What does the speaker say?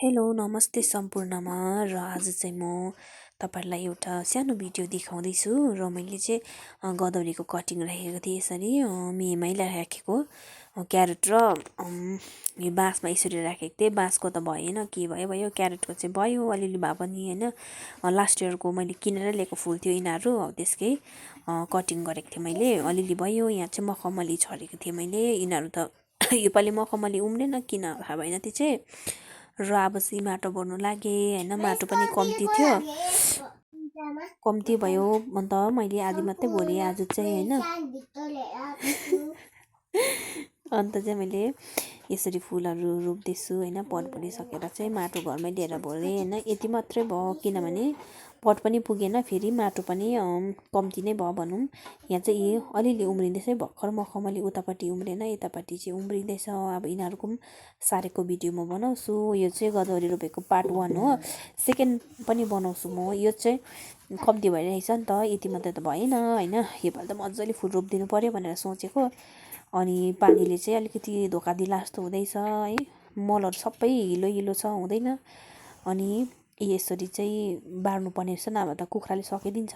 Hello नमस्ते सम्पूर्णमा र आज चाहिँ म तपाईहरुलाई एउटा सानो भिडियो देखाउँदैछु र मैले चाहिँ गदवरीको कटिङ राखेको थिएँ यसरी मेहीमै राखेको क्यारेट र यो बाँसमा यसरी राखेको थिएँ। बाँसको त भएन, के भयो भयो, क्यारेटको चाहिँ भयो अलिअलि भए पनि हैन। लास्ट इयरको मैले किनेर ल्याएको फुल थियो यिनीहरू, त्यसकै कटिङ गरेको थिएँ मैले। अलिअलि भयो। यहाँ चाहिँ मखमली छरेको थिएँ मैले। यिनीहरू त योपालि मखमली उम्रेन, किन थाहा भएन त्यो चाहिँ। र अब चाहिँ माटो भर्नु लागे हैन। माटो पनि कम्ती थियो, कम्ती भयो अन्त मैले आधी मात्रै भरे आज चाहिँ हैन। अन्त चाहिँ मैले यसरी फुलहरू रोप्दैछु हैन। पट भरिसकेर चाहिँ माटो घरमै लिएर भरेँ हैन। यति मात्रै भयो किनभने पट पनि पुगेन, फेरि माटो पनि कम्ती नै भयो भनौँ। यहाँ चाहिँ अलिअलि उम्रिँदैछ भर्खर मखमली, उतापट्टि उम्रेन, यतापट्टि चाहिँ उम्रिँदैछ। अब यिनीहरूको पनि सारेको भिडियो म बनाउँछु। यो चाहिँ गदवरी रोपेको पार्ट 1 हो। सेकेन्ड पनि बनाउँछु म। यो चाहिँ कम्ती भइरहेछ नि त, यति मात्रै त भएन हैन। योपालि त मजाले फुल रोपिदिनु पर्यो भनेर सोचेको। अनि पानीले चाहिँ अलिकति धोका दिला जस्तो हुँदैछ है। मलहरू सबै हिलो हिलो छ, हुँदैन। अनि यसरी चाहिँ बार्नु पर्ने रहेछ, नभए त कुखुराले सकिदिन्छ।